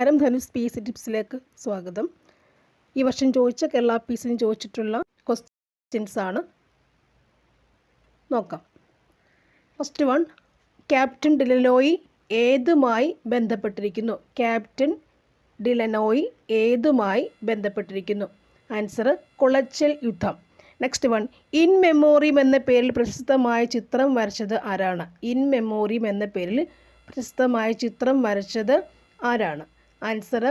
ധനുസ് P S C ടിപ്സിലേക്ക് സ്വാഗതം. ഈ വർഷം ചോദിച്ച കേരള പി എസ് സിന് ചോദിച്ചിട്ടുള്ള ക്വസ്റ്റ്യൻസ് ആണ് നോക്കാം. ഫസ്റ്റ് വൺ, ക്യാപ്റ്റൻ ഡിലനോയി ഏതുമായി ബന്ധപ്പെട്ടിരിക്കുന്നു? ക്യാപ്റ്റൻ ഡിലനോയി ഏതുമായി ബന്ധപ്പെട്ടിരിക്കുന്നു? ആൻസർ കുളച്ചൽ യുദ്ധം. നെക്സ്റ്റ് വൺ, ഇൻ മെമ്മോറിയം എന്ന പേരിൽ പ്രശസ്തമായ ചിത്രം വരച്ചത് ആരാണ്? ഇൻ മെമ്മോറിയം എന്ന പേരിൽ പ്രശസ്തമായ ചിത്രം വരച്ചത് ആരാണ്? Answer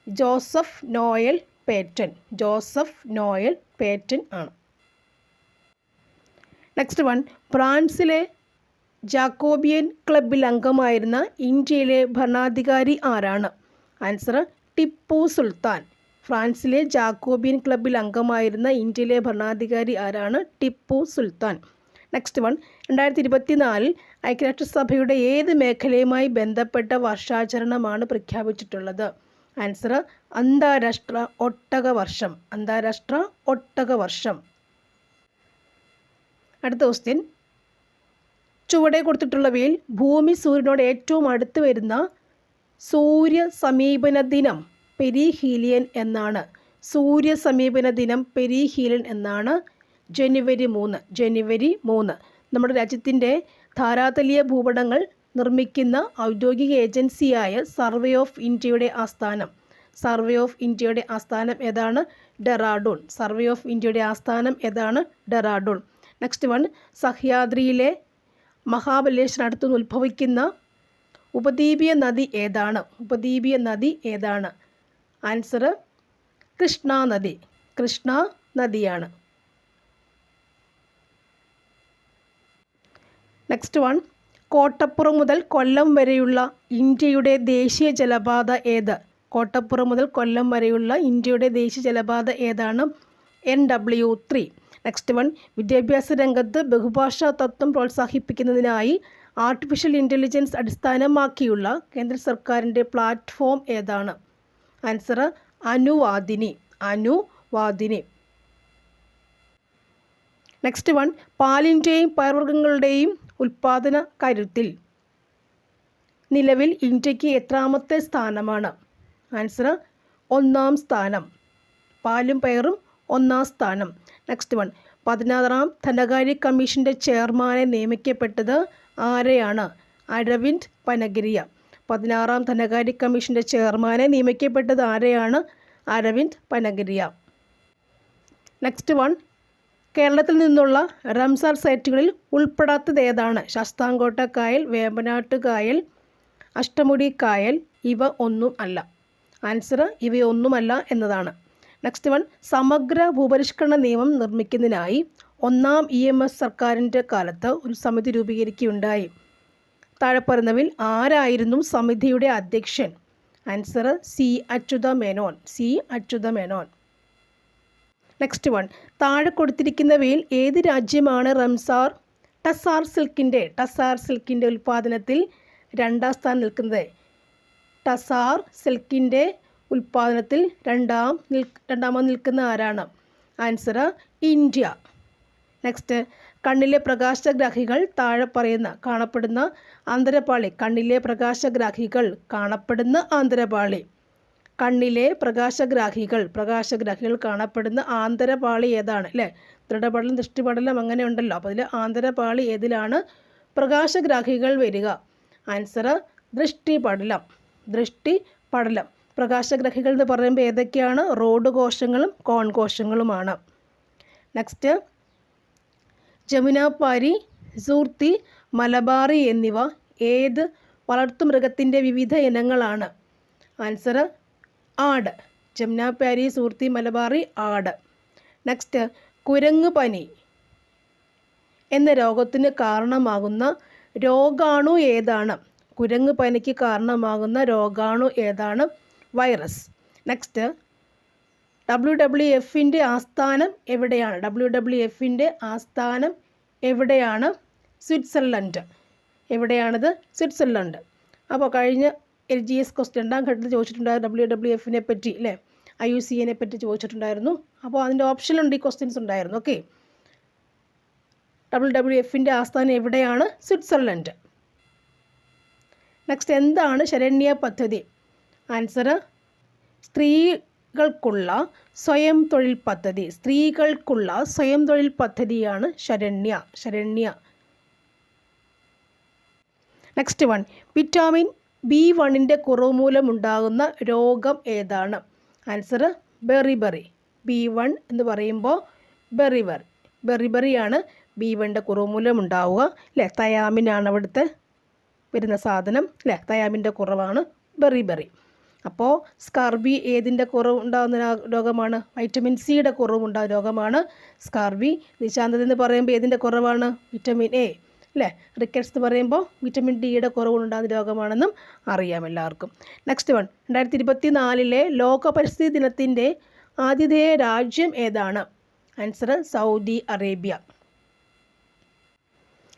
Joseph Noel Paton. Joseph Noel Paton ആണ്. നെക്സ്റ്റ് വൺ, ഫ്രാൻസിലെ ജാക്കോബിയൻ ക്ലബിൽ അംഗമായിരുന്ന ഇന്ത്യയിലെ ഭരണാധികാരി ആരാണ്? ആൻസർ ടിപ്പു സുൽത്താൻ. ഫ്രാൻസിലെ ജാക്കോബിയൻ ക്ലബിൽ അംഗമായിരുന്ന ഇന്ത്യയിലെ ഭരണാധികാരി ആരാണ്? ടിപ്പു സുൽത്താൻ. നെക്സ്റ്റ് വൺ, 2024 ഐക്യരാഷ്ട്രസഭയുടെ ഏത് മേഖലയുമായി ബന്ധപ്പെട്ട വർഷാചരണമാണ് പ്രഖ്യാപിച്ചിട്ടുള്ളത്? ആൻസർ അന്താരാഷ്ട്ര ഒട്ടക വർഷം. അന്താരാഷ്ട്ര ഒട്ടക വർഷം. അടുത്ത ക്വസ്റ്റ്യൻ, ചുവടെ കൊടുത്തിട്ടുള്ളവയിൽ ഭൂമി സൂര്യനോട് ഏറ്റവും അടുത്ത് വരുന്ന സൂര്യ സമീപന ദിനം പെരിഹീലിയൻ എന്നാണ്. സൂര്യ സമീപന ദിനം പെരിഹീലിയൻ എന്നാണ്. ജനുവരി 3. ജനുവരി 3 നമ്മുടെ രാജ്യത്തിൻ്റെ ധാരാതലീയ ഭൂപടങ്ങൾ നിർമ്മിക്കുന്ന ഔദ്യോഗിക ഏജൻസിയായ സർവേ ഓഫ് ഇന്ത്യയുടെ ആസ്ഥാനം. സർവേ ഓഫ് ഇന്ത്യയുടെ ആസ്ഥാനം ഏതാണ്? ഡെറാഡൂൺ. സർവേ ഓഫ് ഇന്ത്യയുടെ ആസ്ഥാനം ഏതാണ്? ഡെറാഡൂൺ. നെക്സ്റ്റ് വൺ, സഹ്യാദ്രിയിലെ മഹാബലേശ്വരനടുത്ത് നിന്ന് ഉത്ഭവിക്കുന്ന ഉപദ്വീപീയ നദി ഏതാണ്? ഉപദ്വീപീയ നദി ഏതാണ്? ആൻസർ കൃഷ്ണ നദി. കൃഷ്ണ നദിയാണ്. നെക്സ്റ്റ് വൺ, കോട്ടപ്പുറം മുതൽ കൊല്ലം വരെയുള്ള ഇന്ത്യയുടെ ദേശീയ ജലപാത ഏത്? കോട്ടപ്പുറം മുതൽ കൊല്ലം വരെയുള്ള ഇന്ത്യയുടെ ദേശീയ ജലപാത ഏതാണ്? NW3. നെക്സ്റ്റ് വൺ, വിദ്യാഭ്യാസ രംഗത്ത് ബഹുഭാഷാ തത്വം പ്രോത്സാഹിപ്പിക്കുന്നതിനായി ആർട്ടിഫിഷ്യൽ ഇൻ്റലിജൻസ് അടിസ്ഥാനമാക്കിയുള്ള കേന്ദ്ര സർക്കാരിൻ്റെ പ്ലാറ്റ്ഫോം ഏതാണ്? Answer Anuvadini. Anuvadini. Next one, പാലിൻ്റെയും പയർവർഗ്ഗങ്ങളുടെയും ഉൽപ്പാദന കാര്യത്തിൽ നിലവിൽ ഇന്ത്യക്ക് എത്രാമത്തെ സ്ഥാനമാണ്? ആൻസർ 1-ാം സ്ഥാനം. പാലും പയറും 1-ാം സ്ഥാനം. നെക്സ്റ്റ് വൺ, 16-ാം ധനകാര്യ കമ്മീഷൻ്റെ ചെയർമാനെ നിയമിക്കപ്പെട്ടത് ആരെയാണ്? അരവിന്ദ് പനഗിരിയ. 16-ാം ധനകാര്യ കമ്മീഷൻ്റെ ചെയർമാനെ നിയമിക്കപ്പെട്ടത് ആരെയാണ്? അരവിന്ദ് പനഗിരിയ. നെക്സ്റ്റ് വൺ, കേരളത്തിൽ നിന്നുള്ള റംസാർ സൈറ്റുകളിൽ ഉൾപ്പെടാത്തത് ഏതാണ്? ശാസ്താംകോട്ട കായൽ, വേമ്പനാട്ട് കായൽ, അഷ്ടമുടി കായൽ. ഇവ ഒന്നും അല്ല. ആൻസർ ഇവയൊന്നുമല്ല എന്നതാണ്. നെക്സ്റ്റ് വൺ, സമഗ്ര ഭൂപരിഷ്കരണ നിയമം നിർമ്മിക്കുന്നതിനായി 1-ാം EMS സർക്കാരിൻ്റെ കാലത്ത് ഒരു സമിതി രൂപീകരിക്കുകയുണ്ടായി. താഴെ പറയുന്നവയിൽ ആരായിരുന്നു സമിതിയുടെ അധ്യക്ഷൻ? Answer C. Achyuta Menon. C. Achyuta Menon. Next one, താഴെ കൊടുത്തിരിക്കുന്നവയിൽ ഏത് രാജ്യമാണ് ടസാർ സിൽക്കിൻ്റെ ഉൽപ്പാദനത്തിൽ 2-ാം സ്ഥാനം നിൽക്കുന്നത്? ടസാർ സിൽക്കിൻ്റെ ഉൽപ്പാദനത്തിൽ രണ്ടാമത് നിൽക്കുന്ന ആരാണ്? Answer India. നെക്സ്റ്റ്, കണ്ണിലെ പ്രകാശഗ്രാഹികൾ താഴെ പറയുന്ന കാണപ്പെടുന്ന ആന്തരപാളി. കണ്ണിലെ പ്രകാശഗ്രാഹികൾ കാണപ്പെടുന്ന ആന്തരപാളി. കണ്ണിലെ പ്രകാശഗ്രാഹികൾ കാണപ്പെടുന്ന ആന്തരപാളി ഏതാണ്? അല്ലേ, ദൃഢപടലം, ദൃഷ്ടിപടലം അങ്ങനെ ഉണ്ടല്ലോ. അപ്പോൾ അതിൽ ആന്തരപാളി ഏതിലാണ് പ്രകാശഗ്രാഹികൾ വരിക? ആൻസർ ദൃഷ്ടിപടലം. ദൃഷ്ടിപടലം. പ്രകാശഗ്രാഹികൾ എന്ന് പറയുമ്പോൾ ഏതൊക്കെയാണ്? റോഡ് കോശങ്ങളും കോൺ കോശങ്ങളുമാണ്. നെക്സ്റ്റ്, ജമുനാപാരി, സൂർത്തി, മലബാറി എന്നിവ ഏത് വളർത്തുമൃഗത്തിൻ്റെ വിവിധ ഇനങ്ങളാണ്? ആൻസർ ആട്. ജമുനാപാരി, സൂർത്തി, മലബാറി, ആട്. നെക്സ്റ്റ്, കുരങ്ങുപനി എന്ന രോഗത്തിന് കാരണമാകുന്ന രോഗാണു ഏതാണ്? കുരങ്ങുപനിക്ക് കാരണമാകുന്ന രോഗാണു ഏതാണ്? വൈറസ്. നെക്സ്റ്റ്, WWFൻ്റെ ആസ്ഥാനം എവിടെയാണ്? WWFൻ്റെ ആസ്ഥാനം എവിടെയാണ്? സ്വിറ്റ്സർലൻഡ്. എവിടെയാണിത്? സ്വിറ്റ്സർലൻഡ്. അപ്പോൾ കഴിഞ്ഞ LGS ക്വസ്റ്റ്യൻ 2-ാം ഘട്ടത്തിൽ ചോദിച്ചിട്ടുണ്ടായിരുന്നു WWFനെ പറ്റി, അല്ലേ, IUCNനെ പറ്റി ചോദിച്ചിട്ടുണ്ടായിരുന്നു. അപ്പോൾ അതിൻ്റെ ഓപ്ഷനുണ്ട്, ഈ ക്വസ്റ്റ്യൻസ് ഉണ്ടായിരുന്നു. ഓക്കെ, WWFൻ്റെ ആസ്ഥാനം എവിടെയാണ്? സ്വിറ്റ്സർലൻഡ്. നെക്സ്റ്റ്, എന്താണ് ശരണ്യ പദ്ധതി? ആൻസർ സ്ത്രീകൾക്കുള്ള സ്വയം തൊഴിൽ പദ്ധതി. സ്ത്രീകൾക്കുള്ള സ്വയം തൊഴിൽ പദ്ധതിയാണ് Saranya. Next one, vitamin B1 കുറവ് മൂലമുണ്ടാകുന്ന രോഗം ഏതാണ്? Answer beriberi. B1 എന്ന് പറയുമ്പോൾ ബെറിബറിയാണ് B1 കുറവ് മൂലമുണ്ടാവുക അല്ലേ. തയാമിനാണ് അവിടുത്തെ വരുന്ന സാധനം അല്ലേ. തയാമിൻ്റെ കുറവാണ് ബെറിബറി. അപ്പോൾ സ്കാർബി ഏതിൻ്റെ കുറവുണ്ടാകുന്ന രോഗമാണ്? വൈറ്റമിൻ സിയുടെ കുറവുണ്ടാകുന്ന രോഗമാണ് സ്കാർബി. നിശാന്തത എന്ന് പറയുമ്പോൾ ഏതിൻ്റെ കുറവാണ്? വിറ്റമിൻ എ അല്ലേ. റിക്കറ്റ്സ് എന്ന് പറയുമ്പോൾ വിറ്റമിൻ ഡിയുടെ കുറവുണ്ടാകുന്ന രോഗമാണെന്നും അറിയാം എല്ലാവർക്കും. നെക്സ്റ്റ് വൺ, 2024 ലോക പരിസ്ഥിതി ദിനത്തിൻ്റെ ആതിഥേയ രാജ്യം ഏതാണ്? Answer Saudi Arabia.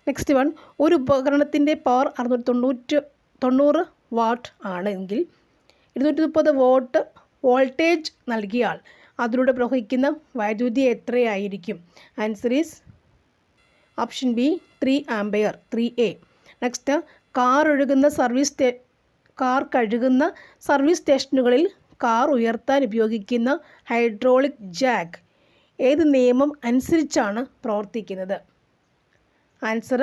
Next one, ഒരു ഉപകരണത്തിൻ്റെ പവർ 690 വാട്ട് ആണെങ്കിൽ 230 വോൾട്ടേജ് നൽകിയാൽ അതിലൂടെ പ്രവഹിക്കുന്ന വൈദ്യുതി എത്രയായിരിക്കും? Answer is option B 3 ampere 3A. Next, car കഴുകുന്ന സർവീസ് സ്റ്റേഷനുകളിൽ കാർ ഉയർത്താൻ ഉപയോഗിക്കുന്ന ഹൈഡ്രോളിക് ജാക്ക് ഏത് നിയമം അനുസരിച്ചാണ് പ്രവർത്തിക്കുന്നത്? ആൻസർ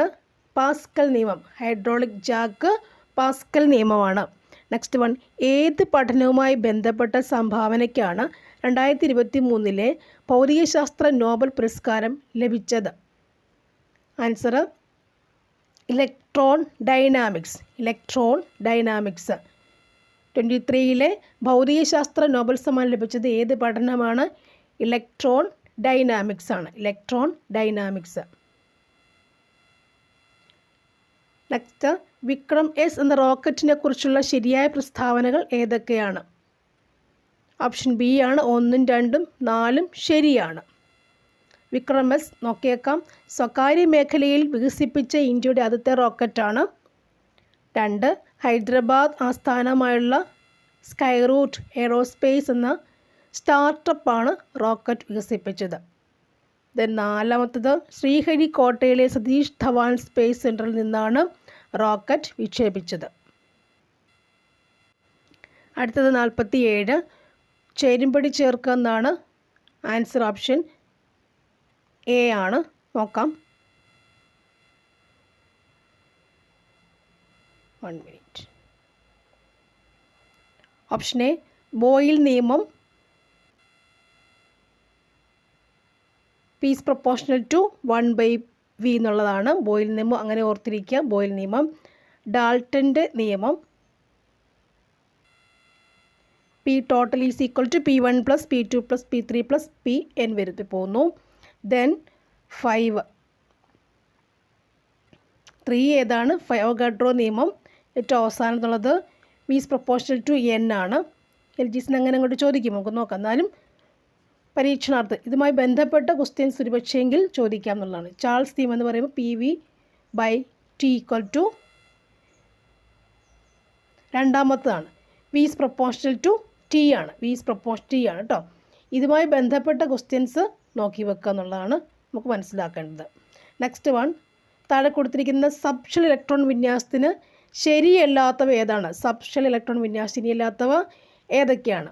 പാസ്കൽ നിയമം. ഹൈഡ്രോളിക് ജാക്ക് പാസ്കൽ നിയമമാണ്. നെക്സ്റ്റ് വൺ, ഏത് പഠനവുമായി ബന്ധപ്പെട്ട സംഭാവനയ്ക്കാണ് 2023 ഭൗതികശാസ്ത്ര നോബൽ പുരസ്കാരം ലഭിച്ചത്? Answer electron dynamics. 2023 ഭൗതികശാസ്ത്ര നോബൽ സമ്മാനം ലഭിച്ചത് ഏത് പഠനമാണ്? ഇലക്ട്രോൺ ഡൈനാമിക്സ് ആണ്. നെക്സ്റ്റ്, വിക്രം എസ് എന്ന റോക്കറ്റിനെ കുറിച്ചുള്ള ശരിയായ പ്രസ്താവനകൾ ഏതൊക്കെയാണ്? ഓപ്ഷൻ ബി ആണ് 1, 2, 4 ശരിയാണ്. വിക്രം എസ് നോക്കിയേക്കാം. സ്വകാര്യ മേഖലയിൽ വികസിപ്പിച്ച ഇന്ത്യയുടെ ആദ്യത്തെ റോക്കറ്റാണ്. 2, ഹൈദരാബാദ് ആസ്ഥാനമായുള്ള സ്കൈറൂട്ട് എയ്റോസ്പേസ് എന്ന സ്റ്റാർട്ടപ്പാണ് റോക്കറ്റ് വികസിപ്പിച്ചത്. ദെൻ 4-മത്തത്, ശ്രീഹരിക്കോട്ടയിലെ സതീഷ് ധവാൻ സ്പേസ് സെൻറ്ററിൽ നിന്നാണ് റോക്കറ്റ് വിക്ഷേപിച്ചത്. അടുത്തത് 47, ചേരുംപടി ചേർക്കുക എന്നാണ്. ആൻസർ ഓപ്ഷൻ എ ആണ്. നോക്കാം. 1 മിനിറ്റ്. ഓപ്ഷൻ എ ബോയിൽ നിയമം P is proportional to 1/V എന്നുള്ളതാണ് ബോയിൽ നിയമം. അങ്ങനെ ഓർത്തിരിക്കുക. ബോയിൽ നിയമം. ഡാൾട്ടൻ്റെ നിയമം P total is equal to P1 plus P2 plus P3 plus Pn വരുത്തി പോകുന്നു. ദെൻ 5, 3 ഏതാണ്? ഫയോഗാഡ്രോ നിയമം. ഏറ്റവും അവസാനം എന്നുള്ളത് V is proportional to N ആണ്. LGS അങ്ങനെ അങ്ങോട്ട് ചോദിക്കും, നമുക്ക് നോക്കാം. എന്നാലും പരീക്ഷണാർത്ഥം ഇതുമായി ബന്ധപ്പെട്ട ക്വസ്റ്റ്യൻസ് ഒരുപക്ഷെങ്കിൽ ചോദിക്കാം എന്നുള്ളതാണ്. ചാൾസ് നിയമം എന്ന് പറയുമ്പോൾ PV/T = രണ്ടാമത്തതാണ്. V is proportional to T ആണ്. കേട്ടോ. ഇതുമായി ബന്ധപ്പെട്ട ക്വസ്റ്റ്യൻസ് നോക്കി വെക്കുക എന്നുള്ളതാണ് നമുക്ക് മനസ്സിലാക്കേണ്ടത്. നെക്സ്റ്റ് വൺ, താഴെ കൊടുത്തിരിക്കുന്ന സബ്ഷെൽ ഇലക്ട്രോൺ വിന്യാസത്തിന് ശരിയല്ലാത്തവ ഏതാണ്? സബ്ഷെൽ ഇലക്ട്രോൺ വിന്യാസം ശരിയല്ലാത്തവ ഏതൊക്കെയാണ്?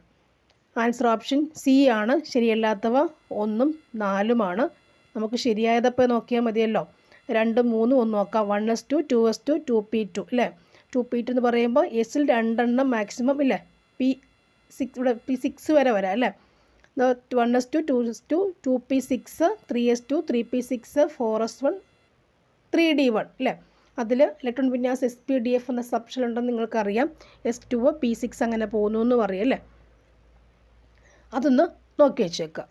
ആൻസർ ഓപ്ഷൻ സി ആണ്. ശരിയല്ലാത്തവ 1, 4 നമുക്ക് ശരിയായതപ്പോൾ നോക്കിയാൽ മതിയല്ലോ. 2, 3 ഒന്ന് നോക്കാം. 1s2, 2s2, 2p2 അല്ലേ. 2p2 എന്ന് പറയുമ്പോൾ എസിൽ 2 എണ്ണം മാക്സിമം ഇല്ലേ. P6 ഇവിടെ P6 വരെ വരാം അല്ലേ. 1s2, 2s2, 2p6, 3s2, 3p6, 4s1, 3d1 അല്ലേ. അതിൽ ഇലക്ട്രോൺ വിന്യാസം SPDF എന്ന സബ്ഷെൽ ഉണ്ടെന്ന് നിങ്ങൾക്കറിയാം. S2 P6 അങ്ങനെ പോകുന്നു എന്ന് പറയും അല്ലേ. അതൊന്ന് നോക്കി വെച്ചേക്കുക.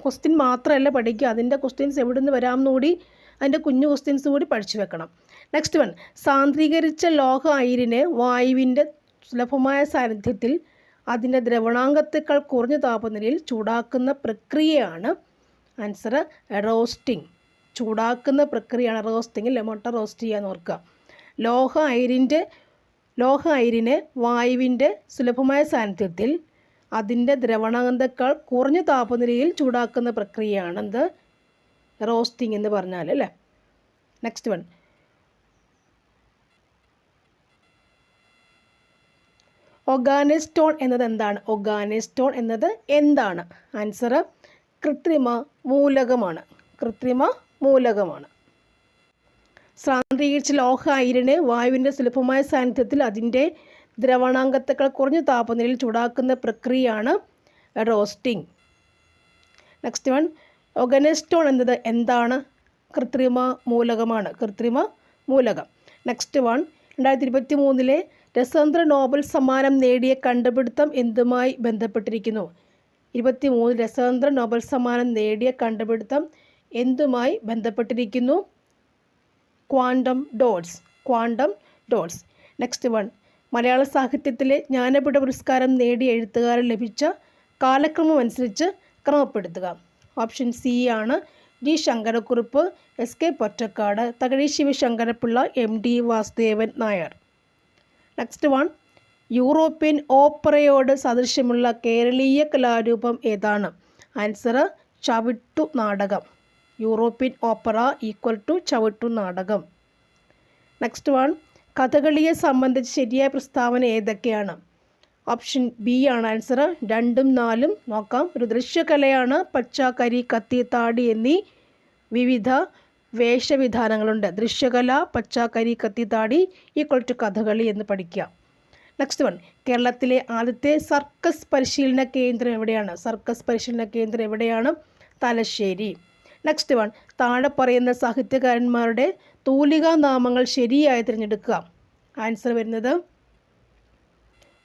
ക്വസ്റ്റ്യൻ മാത്രമല്ല പഠിക്കുക, അതിൻ്റെ ക്വസ്റ്റ്യൻസ് എവിടെ നിന്ന് വരാമെന്നുകൂടി അതിൻ്റെ കുഞ്ഞു ക്വസ്റ്റ്യൻസ് കൂടി പഠിച്ചു വെക്കണം. നെക്സ്റ്റ് വൺ, സാന്ദ്രീകരിച്ച ലോഹ അയിരിനെ വായുവിൻ്റെ സുലഭമായ സാന്നിധ്യത്തിൽ അതിൻ്റെ ദ്രവണാങ്കത്തേക്കാൾ കുറഞ്ഞ താപനിലയിൽ ചൂടാക്കുന്ന പ്രക്രിയയാണ്. Answer roasting. ചൂടാക്കുന്ന പ്രക്രിയയാണ് റോസ്റ്റിംഗ് അല്ലേ. മുട്ട റോസ്റ്റ് ചെയ്യാൻ ഓർക്കുക. ലോഹ അയിരിനെ വായുവിൻ്റെ സുലഭമായ സാന്നിധ്യത്തിൽ അതിൻ്റെ ദ്രവണാങ്കത്തേക്കാൾ കുറഞ്ഞ താപനിലയിൽ ചൂടാക്കുന്ന പ്രക്രിയയാണ് എന്ത്? റോസ്റ്റിംഗ് എന്ന് പറഞ്ഞാൽ അല്ലേ. നെക്സ്റ്റ് വൺ, ഓർഗാനൈസ്ഡ് എന്നത് എന്താണ്? ഓർഗാനൈസ്ഡ് എന്നത് എന്താണ്? ആൻസർ കൃത്രിമ മൂലകമാണ്. കൃത്രിമ മൂലകമാണ്. സാന്ദ്രീകരിച്ച ലോഹ അയിരിനെ വായുവിൻ്റെ സുലഭമായ സാന്നിധ്യത്തിൽ അതിൻ്റെ ദ്രവണാങ്കത്തേക്കാൾ കുറഞ്ഞ താപനിലയിൽ ചൂടാക്കുന്ന പ്രക്രിയയാണ് റോസ്റ്റിംഗ്. നെക്സ്റ്റ് വൺ, ഓർഗാനൈസ്ഡ് എന്നത് എന്താണ്? കൃത്രിമ മൂലകമാണ്. കൃത്രിമ മൂലകം. നെക്സ്റ്റ് വൺ, 2023 രസതന്ത്ര നോബൽ സമ്മാനം നേടിയ കണ്ടുപിടുത്തം എന്തുമായി ബന്ധപ്പെട്ടിരിക്കുന്നു? 2023 രസതന്ത്ര നോബൽ സമ്മാനം നേടിയ കണ്ടുപിടുത്തം എന്തുമായി ബന്ധപ്പെട്ടിരിക്കുന്നു? Quantum dots. Quantum dots. Next one, മലയാള സാഹിത്യത്തിലെ ജ്ഞാനപീഠ പുരസ്കാരം നേടിയ എഴുത്തുകാരൻ ലഭിച്ച കാലക്രമം അനുസരിച്ച് ക്രമപ്പെടുത്തുക. ഓപ്ഷൻ സി ആണ് G Sankarakurup, S K Pottekkatt, Thakazhi Sivasankara Pillai, M D Vasudevan Nair. Next one, European ഓപ്പറയോട് സദൃശ്യമുള്ള കേരളീയ കലാരൂപം ഏതാണ്? Answer Chavittu Nadakam. European opera equal to Chavittu Nadakam. Next one, കഥകളിയെ സംബന്ധിച്ച് ശരിയായ പ്രസ്താവന ഏതൊക്കെയാണ്? ഓപ്ഷൻ ബി ആണ് ആൻസർ 2ഉം 4ഉം. നോക്കാം. ഒരു ദൃശ്യകലയാണ്. പച്ച, കരി, കത്തി, താടി എന്നീ വിവിധ വേഷവിധാനങ്ങളുണ്ട്. ദൃശ്യകല, പച്ച, കരി, കത്തി, താടി ഈക്വൽ ടു കഥകളി എന്ന് പഠിക്കുക. നെക്സ്റ്റ് വൺ, കേരളത്തിലെ ആദ്യത്തെ സർക്കസ് പരിശീലന കേന്ദ്രം എവിടെയാണ്? സർക്കസ് പരിശീലന കേന്ദ്രം എവിടെയാണ്? തലശ്ശേരി. നെക്സ്റ്റ് വൺ, താഴെ പറയുന്ന സാഹിത്യകാരന്മാരുടെ തൂലികാ നാമങ്ങൾ ശരിയായി തിരഞ്ഞെടുക്കുക. ആൻസർ വരുന്നത്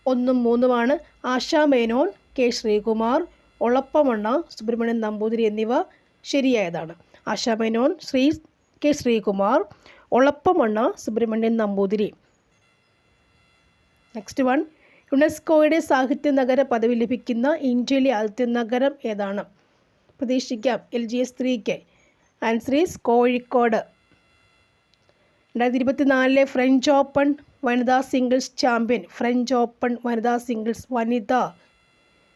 1ഉം 3ഉമാണ്. ആശാ മേനോൻ, കെ ശ്രീകുമാർ, ഒളപ്പമണ്ണ, സുബ്രഹ്മണ്യൻ നമ്പൂതിരി എന്നിവ ശരിയായതാണ്. Asha Menon, K Sreekumar, Olappamanna, Subrahmanian Namboothiri. Next one, യുനെസ്കോയുടെ സാഹിത്യ നഗര പദവി ലഭിക്കുന്ന ഇന്ത്യയിലെ ആദ്യത്തെ നഗരം ഏതാണ്? പ്രതീക്ഷിക്കാം. LGS 3K. Answer is Kozhikode. 2024 French Open വനിതാ സിംഗിൾസ് ചാമ്പ്യൻ. ഫ്രഞ്ച് ഓപ്പൺ വനിതാ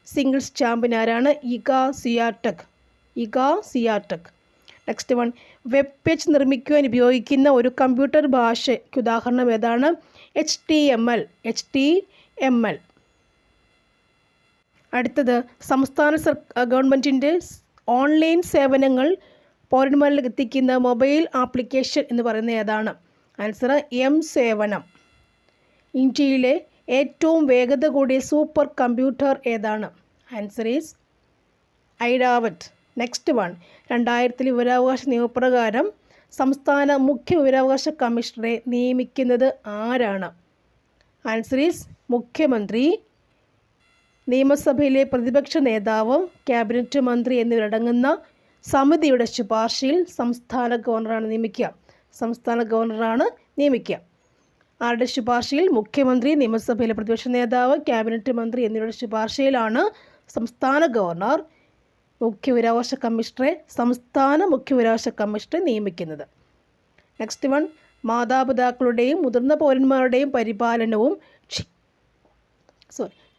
സിംഗിൾസ് ചാമ്പ്യൻ ആരാണ്? Iga Swiatek. Next one, web page നിർമ്മിക്കുവാൻ ഉപയോഗിക്കുന്ന ഒരു കമ്പ്യൂട്ടർ ഭാഷയ്ക്ക് ഉദാഹരണം ഏതാണ്? HTML. അടുത്തത്, സംസ്ഥാന ഗവൺമെൻറ്റിൻ്റെ ഓൺലൈൻ സേവനങ്ങൾ പൗരന്മാരിലേക്ക് എത്തിക്കുന്ന മൊബൈൽ ആപ്ലിക്കേഷൻ എന്ന് പറയുന്നത് ഏതാണ്? ആൻസർ M-സേവനം. ഇന്ത്യയിലെ ഏറ്റവും വേഗത കൂടിയ സൂപ്പർ കമ്പ്യൂട്ടർ ഏതാണ്? Answer is Airavat. Next one, 2000 വിവരാവകാശ നിയമപ്രകാരം സംസ്ഥാന മുഖ്യ വിവരാവകാശ കമ്മീഷണറെ നിയമിക്കുന്നത് ആരാണ്? ആൻസർ ഈസ് മുഖ്യമന്ത്രി. നിയമസഭയിലെ പ്രതിപക്ഷ നേതാവ്, ക്യാബിനറ്റ് മന്ത്രി എന്നിവരടങ്ങുന്ന സമിതിയുടെ ശുപാർശയിൽ സംസ്ഥാന ഗവർണറാണ് നിയമിക്കുക. ആരുടെ ശുപാർശയിൽ? മുഖ്യമന്ത്രി, നിയമസഭയിലെ പ്രതിപക്ഷ നേതാവ്, ക്യാബിനറ്റ് മന്ത്രി എന്നിവരുടെ ശുപാർശയിലാണ് സംസ്ഥാന ഗവർണർ സംസ്ഥാന മുഖ്യ വിവരാവകാശ കമ്മീഷണറെ നിയമിക്കുന്നത്. നെക്സ്റ്റ് വൺ, മാതാപിതാക്കളുടെയും മുതിർന്ന പൗരന്മാരുടെയും പരിപാലനവും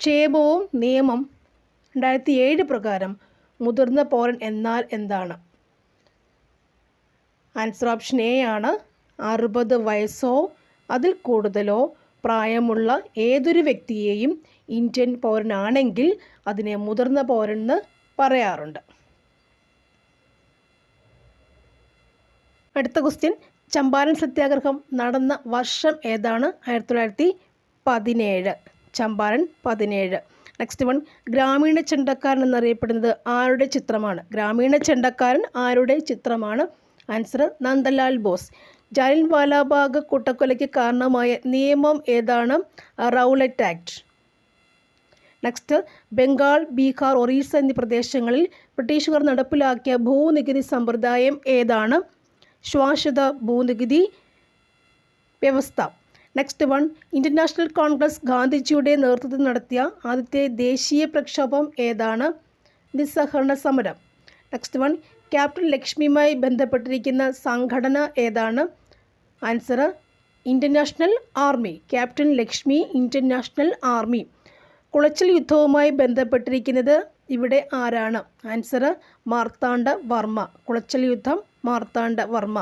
ക്ഷേമവും നിയമം 2007 പ്രകാരം മുതിർന്ന പൗരൻ എന്നാൽ എന്താണ്? ആൻസർ ഓപ്ഷൻ എ ആണ്. 60 വയസ്സോ അതിൽ കൂടുതലോ പ്രായമുള്ള ഏതൊരു വ്യക്തിയെയും ഇന്ത്യൻ പൗരനാണെങ്കിൽ അതിനെ മുതിർന്ന പൗരനെന്ന് പറയാറുണ്ട്. അടുത്ത ക്വസ്റ്റ്യൻ, ചമ്പാരൻ സത്യാഗ്രഹം നടന്ന വർഷം ഏതാണ്? 1917. ചമ്പാരൻ 17. നെക്സ്റ്റ് വൺ, ഗ്രാമീണ ചെണ്ടക്കാരൻ എന്നറിയപ്പെടുന്നത് ആരുടെ ചിത്രമാണ്? ഗ്രാമീണ ചെണ്ടക്കാരൻ ആരുടെ ചിത്രമാണ്? ആൻസർ നന്ദലാൽ ബോസ്. ജാലിയൻ വാലാബാഗ് കൂട്ടക്കൊലയ്ക്ക് കാരണമായ നിയമം ഏതാണ്? Rowlatt Act. Next, Bengal, Bihar, Orissa എന്നീ പ്രദേശങ്ങളിൽ ബ്രിട്ടീഷുകാർ നടപ്പിലാക്കിയ ഭൂനികുതി സമ്പ്രദായം ഏതാണ്? ശാശ്വത ഭൂനികുതി വ്യവസ്ഥ. Next one, Indian national Congress ഗാന്ധിജിയുടെ നേതൃത്വത്തിൽ നടത്തിയ ആദ്യത്തെ ദേശീയ പ്രക്ഷോഭം ഏതാണ്? നിസ്സഹകരണ സമരം. നെക്സ്റ്റ് വൺ, ക്യാപ്റ്റൻ ലക്ഷ്മിയുമായി ബന്ധപ്പെട്ടിരിക്കുന്ന സംഘടന ഏതാണ്? Answer Indian National Army. Captain Lakshmi, Indian National Army. Colachel യുദ്ധവുമായി ബന്ധപ്പെട്ടിരിക്കുന്നത് ഇവിടെ ആരാണ്? ആൻസർ മാർത്താണ്ഡ വർമ്മ. കുളച്ചൽ യുദ്ധം മാർത്താണ്ഡ വർമ്മ.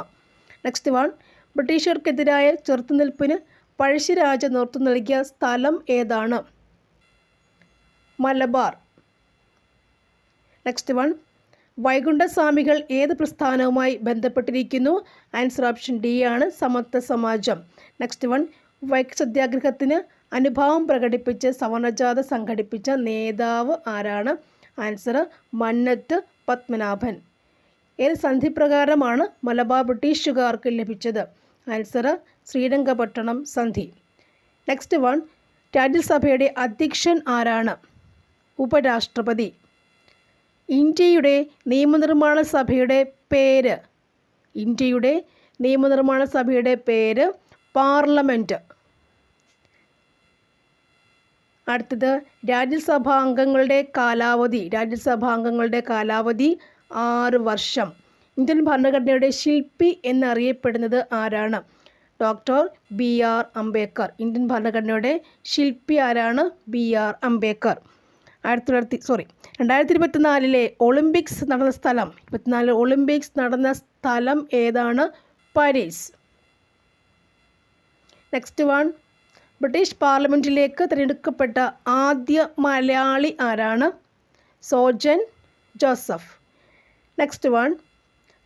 നെക്സ്റ്റ് വൺ, ബ്രിട്ടീഷുകാർക്കെതിരായ ചെറുത്തുനിൽപ്പിന് പഴശ്ശിരാജ നേതൃത്വം നൽകിയ സ്ഥലം ഏതാണ്? മലബാർ. നെക്സ്റ്റ് വൺ, വൈകുണ്ഠസ്വാമികൾ ഏത് പ്രസ്ഥാനവുമായി ബന്ധപ്പെട്ടിരിക്കുന്നു? ആൻസർ ഓപ്ഷൻ ഡി ആണ്, സമത്വ സമാജം. നെക്സ്റ്റ് വൺ, വൈക്കം സത്യാഗ്രഹത്തിന് അനുഭാവം പ്രകടിപ്പിച്ച് സവർണജാഥ സംഘടിപ്പിച്ച നേതാവ് ആരാണ്? ആൻസർ മന്നത്ത് പത്മനാഭൻ. ഏത് സന്ധി പ്രകാരമാണ് മലബാർ ബ്രിട്ടീഷുകാർക്ക് ലഭിച്ചത്? ആൻസർ ശ്രീരംഗപട്ടണം സന്ധി. നെക്സ്റ്റ് വൺ, രാജ്യസഭയുടെ അധ്യക്ഷൻ ആരാണ്? ഉപരാഷ്ട്രപതി. ഇന്ത്യയുടെ നിയമനിർമ്മാണ സഭയുടെ പേര്? ഇന്ത്യയുടെ നിയമനിർമ്മാണ സഭയുടെ പേര് പാർലമെൻറ്റ്. അടുത്തത്, രാജ്യസഭാംഗങ്ങളുടെ കാലാവധി. രാജ്യസഭാംഗങ്ങളുടെ കാലാവധി 6 വർഷം. ഇന്ത്യൻ ഭരണഘടനയുടെ ശില്പി എന്നറിയപ്പെടുന്നത് ആരാണ്? Doctor BR Ambedkar. ഇന്ത്യൻ ഭരണഘടനയുടെ ശില്പി ആരാണ്? BR അംബേദ്കർ. 2024 ഒളിമ്പിക്സ് നടന്ന സ്ഥലം? 2024 ഒളിമ്പിക്സ് നടന്ന സ്ഥലം ഏതാണ്? പാരീസ്. നെക്സ്റ്റ് വൺ, ബ്രിട്ടീഷ് പാർലമെൻറ്റിലേക്ക് തിരഞ്ഞെടുക്കപ്പെട്ട ആദ്യ മലയാളി ആരാണ്? സോജൻ ജോസഫ്. നെക്സ്റ്റ് വൺ,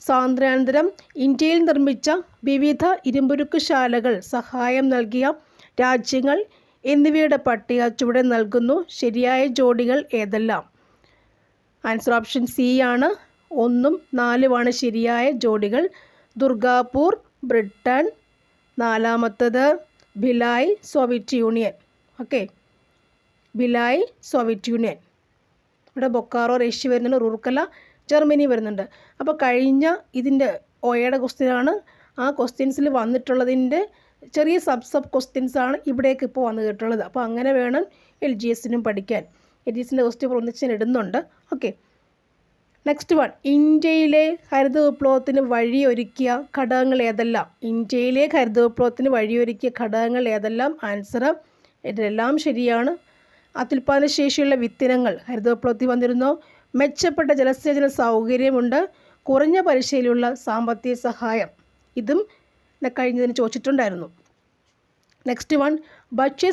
സ്വാതന്ത്ര്യാനന്തരം ഇന്ത്യയിൽ നിർമ്മിച്ച വിവിധ ഇരുമ്പുരുക്കുശാലകൾ സഹായം നൽകിയ രാജ്യങ്ങൾ എന്നിവയുടെ പട്ടിക ചുവടെ നൽകുന്നു. ശരിയായ ജോഡികൾ ഏതെല്ലാം? ആൻസർ ഓപ്ഷൻ സി ആണ്, 1ഉം 4ഉമാണ് ശരിയായ ജോഡികൾ. ദുർഗാപൂർ ബ്രിട്ടൻ, 4ാമത്തത് Bhilai Soviet Union. Okay, Bhilai Soviet Union. ഇവിടെ ബൊക്കാറോ റഷ്യ വരുന്നുണ്ട്, റൂർക്കല ജർമ്മനി വരുന്നുണ്ട്. അപ്പോൾ കഴിഞ്ഞ ഇതിൻ്റെ ഒയുടെ ക്വസ്റ്റ്യനാണ്. ആ ക്വസ്റ്റ്യൻസിൽ വന്നിട്ടുള്ളതിൻ്റെ ചെറിയ സബ് ക്വസ്റ്റ്യൻസാണ് ഇവിടേക്ക് ഇപ്പോൾ വന്നു കേട്ടുള്ളത്. അപ്പോൾ അങ്ങനെ വേണം LGSനും പഠിക്കാൻ. LGSൻ്റെ ക്വസ്റ്റ്യൻ ഒന്നിച്ച് ഇടുന്നുണ്ട്. ഓക്കെ, നെക്സ്റ്റ് വൺ, ഇന്ത്യയിലെ ഹരിത വിപ്ലവത്തിന് വഴിയൊരുക്കിയ ഘടകങ്ങൾ ഏതെല്ലാം? ഇന്ത്യയിലെ ഹരിത വിപ്ലവത്തിന് വഴിയൊരുക്കിയ ഘടകങ്ങൾ ഏതെല്ലാം? ആൻസർ ഇതെല്ലാം ശരിയാണ്. അത്യുൽപാദന ശേഷിയുള്ള വിത്തിനങ്ങൾ ഹരിത വിപ്ലവത്തിൽ വന്നിരുന്നു. മെച്ചപ്പെട്ട ജലസേചന സൗകര്യമുണ്ട്. കുറഞ്ഞ പലിശയിലുള്ള സാമ്പത്തിക സഹായം, ഇതും കഴിഞ്ഞതിന് ചോദിച്ചിട്ടുണ്ടായിരുന്നു. നെക്സ്റ്റ് വൺ, ഭക്ഷ്യ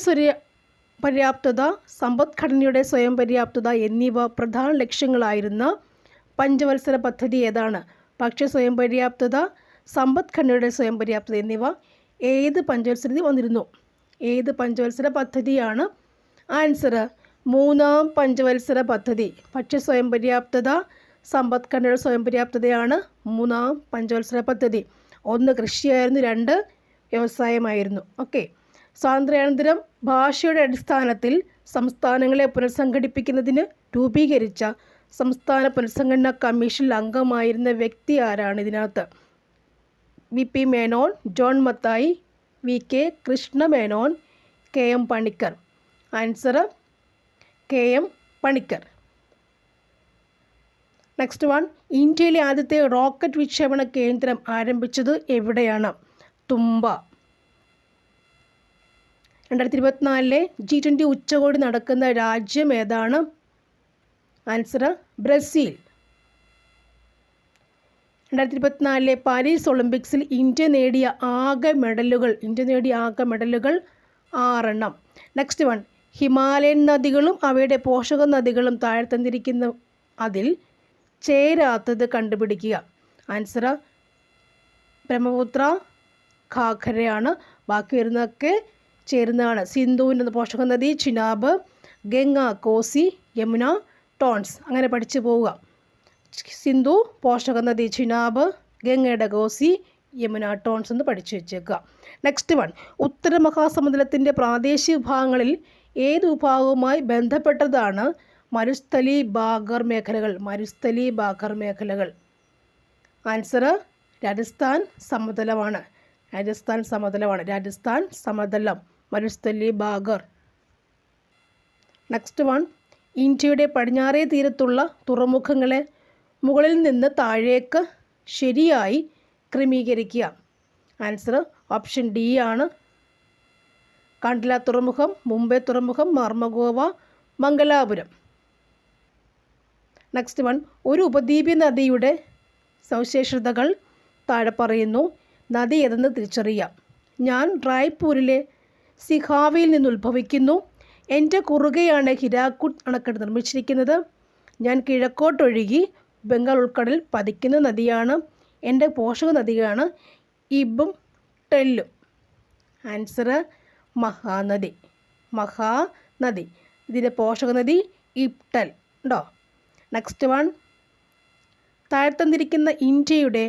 പര്യാപ്തത, സമ്പദ്ഘടനയുടെ സ്വയം പര്യാപ്തത എന്നിവ പ്രധാന ലക്ഷ്യങ്ങളായിരുന്ന പഞ്ചവത്സര പദ്ധതി ഏതാണ്? ഭക്ഷ്യ സ്വയം പര്യാപ്തത, സമ്പദ്ഘടനയുടെ സ്വയം പര്യാപ്തത എന്നിവ ഏത് പഞ്ചവത്സരത്തിൽ വന്നിരുന്നു? ഏത് പഞ്ചവത്സര പദ്ധതിയാണ്? ആൻസർ 3ാം പഞ്ചവത്സര പദ്ധതി. ഭക്ഷ്യ സ്വയം പര്യാപ്തത, സമ്പദ്ഘടനയുടെ സ്വയം പര്യാപ്തതയാണ് 3ാം പഞ്ചവത്സര പദ്ധതി. 1 കൃഷിയായിരുന്നു, 2 വ്യവസായമായിരുന്നു. ഓക്കെ, സ്വാതന്ത്ര്യാനന്തരം ഭാഷയുടെ അടിസ്ഥാനത്തിൽ സംസ്ഥാനങ്ങളെ പുനഃസംഘടിപ്പിക്കുന്നതിന് രൂപീകരിച്ച സംസ്ഥാന പുനഃസംഘടനാ കമ്മീഷനിൽ അംഗമായിരുന്ന വ്യക്തി ആരാണ്? ഇതിനകത്ത് VP Menon, John Mathai, VK Krishna Menon, KM Panicker. Answer KM Panicker. Next one, ഇന്ത്യയിലെ ആദ്യത്തെ റോക്കറ്റ് വിക്ഷേപണ കേന്ദ്രം ആരംഭിച്ചത് എവിടെയാണ്? തുമ്പ. 2024 G20 ഉച്ചകോടി നടക്കുന്ന രാജ്യം ഏതാണ്? Answer Brazil. 2024 പാരീസ് ഒളിമ്പിക്സിൽ ഇന്ത്യ നേടിയ ആകെ മെഡലുകൾ 6 എണ്ണം. നെക്സ്റ്റ് വൺ, ഹിമാലയൻ നദികളും അവയുടെ പോഷക നദികളും താഴെ തന്നിരിക്കുന്ന അതിൽ ചേരാത്തത് കണ്ടുപിടിക്കുക. ആൻസർ ബ്രഹ്മപുത്ര, ഘാഘരയാണ്. ബാക്കി വരുന്നതൊക്കെ ചേരുന്നതാണ്. സിന്ധുവിൻ്റെ പോഷക നദി ചിനാബ്, ഗംഗ, കോസി, യമുന, ടോൺസ്. അങ്ങനെ പഠിച്ചു പോവുക. സിന്ധു പോഷക നദി ചിനാബ്, ഗംഗയുടെ കോസി, യമുന ടോൺസ് എന്ന് പഠിച്ചു വെച്ചേക്കുക. നെക്സ്റ്റ് വൺ, ഉത്തര മഹാസമുദ്രത്തിൻ്റെ പ്രാദേശിക വിഭാഗങ്ങളിൽ ഏത് വിഭാഗവുമായി ബന്ധപ്പെട്ടതാണ് മരുസ്ഥലി ബാഗർ മേഖലകൾ? മരുസ്ഥലി ബാഗർ മേഖലകൾ. ആൻസർ രാജസ്ഥാൻ സമതലമാണ്. രാജസ്ഥാൻ സമതലം, മരുസ്ഥലി ബാഗർ. നെക്സ്റ്റ് വൺ, ഇന്ത്യയുടെ പടിഞ്ഞാറേ തീരത്തുള്ള തുറമുഖങ്ങളെ മുകളിൽ നിന്ന് താഴേക്ക് ശരിയായി ക്രമീകരിക്കുക. ആൻസർ ഓപ്ഷൻ ഡി ആണ്. കാണ്ട്ല തുറമുഖം, മുംബൈ തുറമുഖം, മർമഗോവ, മംഗലാപുരം. നെക്സ്റ്റ് വൺ, ഒരു ഉപദ്വീപീയ നദിയുടെ സവിശേഷതകൾ താഴെ പറയുന്നു. നദി ഏതെന്ന് തിരിച്ചറിയാം. ഞാൻ റായ്പൂരിലെ സിഹാവയിൽ നിന്ന് ഉത്ഭവിക്കുന്നു. എൻ്റെ കുറുകെയാണ് ഹിരാക്കുഡ് അണക്കെട്ട് നിർമ്മിച്ചിരിക്കുന്നത്. ഞാൻ കിഴക്കോട്ടൊഴുകി ബംഗാൾ ഉൾക്കടലിൽ പതിക്കുന്ന നദിയാണ്. എൻ്റെ പോഷക നദിയാണ് ഇബും ടെല്ലും. ആൻസർ മഹാനദി. മഹാനദി. ഇതിൻ്റെ പോഷക നദി ഇബ്ടൽ ഉണ്ടോ. നെക്സ്റ്റ് വൺ, താഴ്ത്തന്നിരിക്കുന്ന ഇന്ത്യയുടെ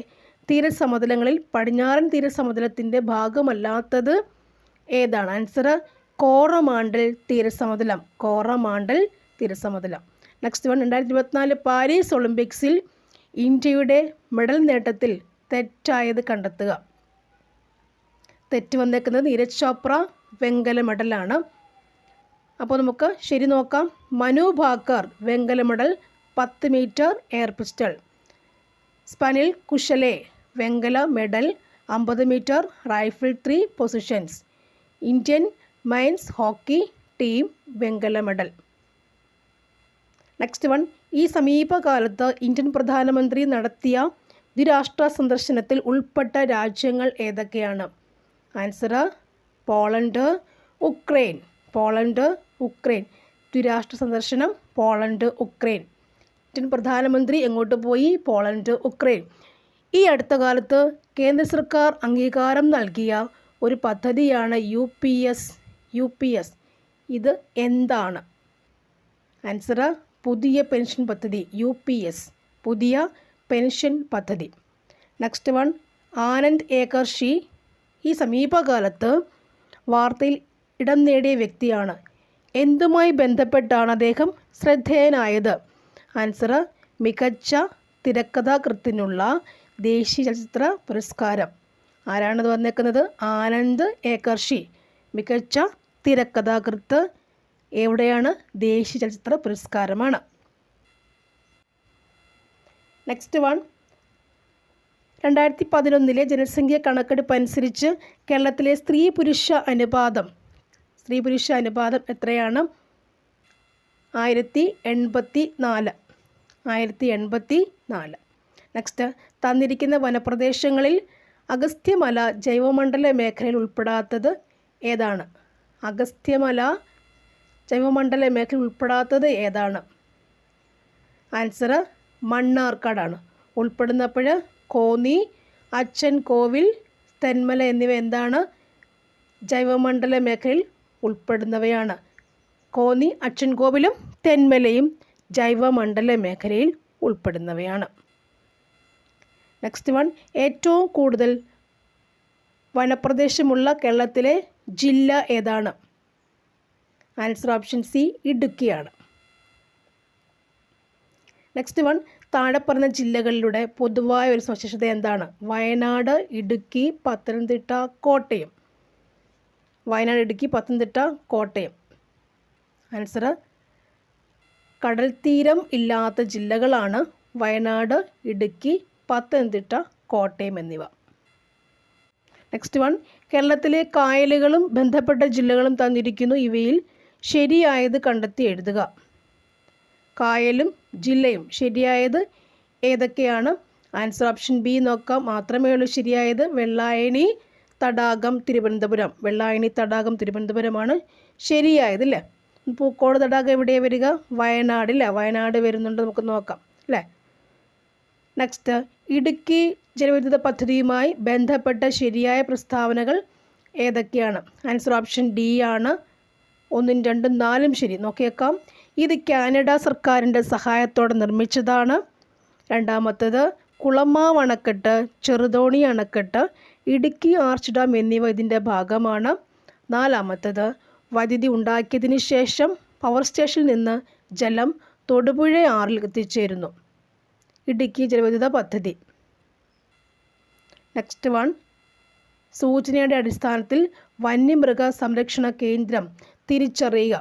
തീരസമതലങ്ങളിൽ പടിഞ്ഞാറൻ തീരസമതലത്തിൻ്റെ ഭാഗമല്ലാത്തത് ഏതാണ്? ആൻസർ കോറമാണ്ടൽ തീരസമതലം. കോറമാണ്ടൽ തീരസമതലം. നെക്സ്റ്റ് വൺ, 2024 പാരീസ് ഒളിമ്പിക്സിൽ ഇന്ത്യയുടെ മെഡൽ നേട്ടത്തിൽ തെറ്റായത് കണ്ടെത്തുക. തെറ്റ് വന്നേക്കുന്നത് നീരജ് ചോപ്ര വെങ്കല മെഡലാണ്. അപ്പോൾ നമുക്ക് ശരി നോക്കാം. മനു ഭാക്കർ വെങ്കല medal 10 metre air pistol. Swapnil Kusale വെങ്കല medal 50 metre rifle 3 positions. Indian men's hockey team വെങ്കല മെഡൽ. നെക്സ്റ്റ് വൺ, ഈ സമീപകാലത്ത് ഇന്ത്യൻ പ്രധാനമന്ത്രി നടത്തിയ ദ്വിരാഷ്ട്ര സന്ദർശനത്തിൽ ഉൾപ്പെട്ട രാജ്യങ്ങൾ ഏതൊക്കെയാണ്? Answer Poland, Ukraine. Poland, Ukraine. ദ്വിരാഷ്ട്ര സന്ദർശനം പോളണ്ട്, ഉക്രൈൻ. ഇന്ത്യൻ പ്രധാനമന്ത്രി എങ്ങോട്ട് പോയി? Poland, Ukraine. ഈ അടുത്ത കാലത്ത് കേന്ദ്ര സർക്കാർ അംഗീകാരം നൽകിയ ഒരു പദ്ധതിയാണ് UPS. ഇത് എന്താണ്? ആൻസർ പുതിയ പെൻഷൻ പദ്ധതി. UPS പുതിയ പെൻഷൻ പദ്ധതി. നെക്സ്റ്റ് വൺ, ആനന്ദ് ഏകർഷി ഈ സമീപകാലത്ത് വാർത്തയിൽ ഇടം നേടിയ വ്യക്തിയാണ്. എന്തുമായി ബന്ധപ്പെട്ടാണ് അദ്ദേഹം ശ്രദ്ധേയനായത്? ആൻസർ മികച്ച തിരക്കഥാകൃത്തിനുള്ള ദേശീയ ചലച്ചിത്ര പുരസ്കാരം. ആരാണത് വന്നേക്കുന്നത്? ആനന്ദ് ഏകർഷി. മികച്ച തിരക്കഥാകൃത്ത് എവിടെയാണ്? ദേശീയ ചലച്ചിത്ര പുരസ്കാരമാണ്. നെക്സ്റ്റ് വൺ, 2011 ജനസംഖ്യ കണക്കെടുപ്പ് അനുസരിച്ച് കേരളത്തിലെ സ്ത്രീ പുരുഷ അനുപാതം എത്രയാണ്? 1084. നെക്സ്റ്റ്, തന്നിരിക്കുന്ന വനപ്രദേശങ്ങളിൽ അഗസ്ത്യമല ജൈവമണ്ഡല മേഖലയിൽ ഉൾപ്പെടാത്തത് ഏതാണ്? അഗസ്ത്യമല ജൈവമണ്ഡല മേഖലയിൽ ഉൾപ്പെടാത്തത് ഏതാണ്? ആൻസർ മണ്ണാർക്കാടാണ്. ഉൾപ്പെടുന്നപ്പോൾ കോന്നി, അച്ഛൻ കോവിൽ, തെന്മല എന്നിവ എന്താണ്? ജൈവമണ്ഡല മേഖലയിൽ ഉൾപ്പെടുന്നവയാണ്. കോന്നി, അച്ഛൻ കോവിലും തെന്മലയും ജൈവമണ്ഡല മേഖലയിൽ ഉൾപ്പെടുന്നവയാണ്. നെക്സ്റ്റ് വൺ, ഏറ്റവും കൂടുതൽ വനപ്രദേശമുള്ള കേരളത്തിലെ ജില്ല ഏതാണ്? ആൻസർ ഓപ്ഷൻ സി ഇടുക്കിയാണ്. നെക്സ്റ്റ് വൺ, താഴെ പറഞ്ഞ ജില്ലകളിലൂടെ പൊതുവായ ഒരു സവിശേഷത എന്താണ്? വയനാട്, ഇടുക്കി, പത്തനംതിട്ട, കോട്ടയം. വയനാട്, ഇടുക്കി, പത്തനംതിട്ട, കോട്ടയം. ആൻസർ കടൽ തീരം ഇല്ലാത്ത ജില്ലകളാണ് വയനാട്, ഇടുക്കി, പത്തനംതിട്ട, കോട്ടയം എന്നിവ. നെക്സ്റ്റ് വൺ, കേരളത്തിലെ കായലുകളും ബന്ധപ്പെട്ട ജില്ലകളും തന്നിരിക്കുന്നു. ഇവയിൽ ശരിയായത് കണ്ടെത്തി എഴുതുക. കായലും ജില്ലയും ശരിയായത് ഏതൊക്കെയാണ്? ആൻസർ ഓപ്ഷൻ ബി നോക്കാം. മാത്രമേ ഉള്ളൂ ശരിയായത്. വെള്ളായണി തടാകം തിരുവനന്തപുരം. വെള്ളായണി തടാകം തിരുവനന്തപുരമാണ് ശരിയായത് അല്ലേ. പൂക്കോട് തടാകം എവിടെയാണ് വരിക? വയനാട് അല്ലേ. വയനാട് വരുന്നുണ്ട്, നമുക്ക് നോക്കാം അല്ലേ. നെക്സ്റ്റ്, ഇടുക്കി ജലവൈദ്യുത പദ്ധതിയുമായി ബന്ധപ്പെട്ട ശരിയായ പ്രസ്താവനകൾ ഏതൊക്കെയാണ്? ആൻസർ ഓപ്ഷൻ ഡി ആണ്. 1, 2, 4 ശരി. നോക്കിയേക്കാം. ഇത് കാനഡ സർക്കാരിൻ്റെ സഹായത്തോടെ നിർമ്മിച്ചതാണ്. രണ്ടാമത്തേത് കുളമാവ് അണക്കെട്ട്, ചെറുതോണി അണക്കെട്ട്, ഇടുക്കി ആർച്ച് ഡാം എന്നിവ ഇതിൻ്റെ ഭാഗമാണ്. നാലാമത്തേത് വൈദ്യുതി ഉണ്ടാക്കിയതിന് ശേഷം പവർ സ്റ്റേഷനിൽ നിന്ന് ജലം തൊടുപുഴ ആറിൽ എത്തിച്ചേരുന്നു. ഇടുക്കി ജലവൈദ്യുത പദ്ധതി. നെക്സ്റ്റ് വൺ, സൂചനയുടെ അടിസ്ഥാനത്തിൽ വന്യമൃഗ സംരക്ഷണ കേന്ദ്രം തിരിച്ചറിയുക.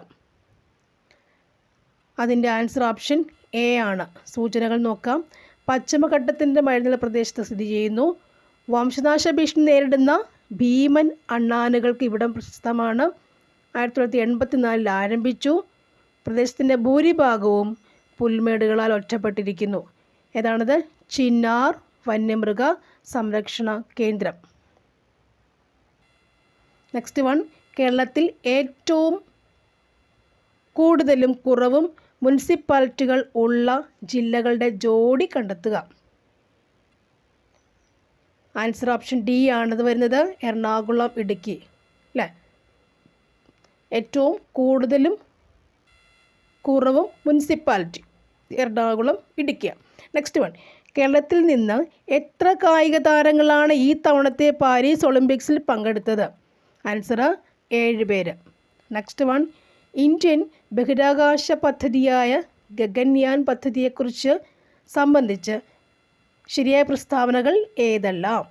അതിൻ്റെ ആൻസർ ഓപ്ഷൻ എ ആണ്. സൂചനകൾ നോക്കാം. പശ്ചിമഘട്ടത്തിൻ്റെ മഴനില പ്രദേശത്ത് സ്ഥിതി ചെയ്യുന്നു. വംശനാശ ഭീഷണി നേരിടുന്ന ഭീമൻ അണ്ണാനുകൾക്ക് ഇവിടം പ്രശസ്തമാണ്. 1984 ആരംഭിച്ചു. പ്രദേശത്തിൻ്റെ ഭൂരിഭാഗവും പുൽമേടുകളാൽ ഒറ്റപ്പെട്ടിരിക്കുന്നു. ഏതാണത്? ചിന്നാർ വന്യമൃഗ സംരക്ഷണ കേന്ദ്രം. നെക്സ്റ്റ് വൺ, കേരളത്തിൽ ഏറ്റവും കൂടുതലും കുറവും മുനിസിപ്പാലിറ്റികൾ ഉള്ള ജില്ലകളുടെ ജോഡി കണ്ടെത്തുക. ആൻസർ ഓപ്ഷൻ ഡി ആണത് വരുന്നത്, എറണാകുളം, ഇടുക്കി അല്ലേ. ഏറ്റവും കൂടുതലും കുറവും municipality Ernakulam, Idukki. Next one, കേരളത്തിൽ നിന്ന് എത്ര കായിക താരങ്ങളാണ് ഈ തവണത്തെ പാരീസ് ഒളിമ്പിക്സിൽ പങ്കെടുത്തത്? ആൻസർ 7 പേര്. നെക്സ്റ്റ് വൺ, ഇന്ത്യൻ ബഹിരാകാശ പദ്ധതിയായ ഗഗൻയാൻ പദ്ധതിയെക്കുറിച്ച് സംബന്ധിച്ച് ശരിയായ പ്രസ്താവനകൾ ഏതെല്ലാം?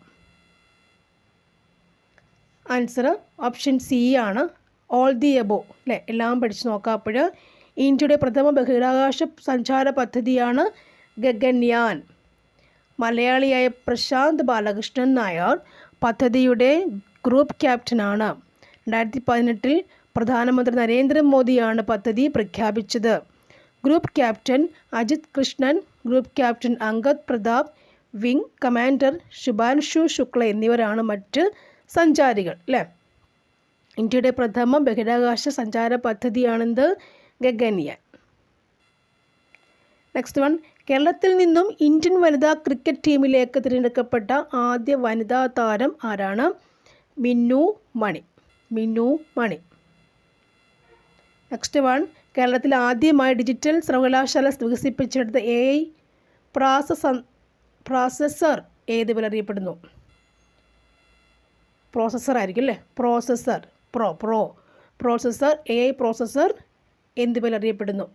ആൻസർ ഓപ്ഷൻ സി ആണ്, ഓൾ ദി എബോ അല്ലേ. എല്ലാം പഠിച്ച് നോക്കാം. അപ്പോൾ ഇന്ത്യയുടെ പ്രഥമ ബഹിരാകാശ സഞ്ചാര പദ്ധതിയാണ് ഗഗൻയാൻ. മലയാളിയായ പ്രശാന്ത് ബാലകൃഷ്ണൻ നായർ പദ്ധതിയുടെ ഗ്രൂപ്പ് ക്യാപ്റ്റനാണ്. 2018 പ്രധാനമന്ത്രി നരേന്ദ്രമോദിയാണ് പദ്ധതി പ്രഖ്യാപിച്ചത്. Group captain Ajit Krishnan, group captain Angad Pratap, wing commander Shubhanshu Shukla എന്നിവരാണ് മറ്റ് സഞ്ചാരികൾ അല്ലേ. ഇന്ത്യയുടെ പ്രഥമ ബഹിരാകാശ സഞ്ചാര പദ്ധതിയാണെന്ത്? ഗഗൻയാൻ. നെക്സ്റ്റ് വൺ, കേരളത്തിൽ നിന്നും ഇന്ത്യൻ വനിതാ ക്രിക്കറ്റ് ടീമിലേക്ക് തിരഞ്ഞെടുക്കപ്പെട്ട ആദ്യ വനിതാ താരം ആരാണ്? മിന്നു മണി. മിന്നു മണി. നെക്സ്റ്റ് വൺ, കേരളത്തിൽ ആദ്യമായി ഡിജിറ്റൽ സർവകലാശാല വികസിപ്പിച്ചെടുത്ത AI പ്രോസസ്സർ ഏത് പേരിൽ അറിയപ്പെടുന്നു? പ്രോസസ്സർ ആയിരിക്കും അല്ലേ. പ്രോസസ്സർ പ്രോസസ്സർ AI പ്രോസസ്സർ എന്ത് പേരിൽ അറിയപ്പെടുന്നു?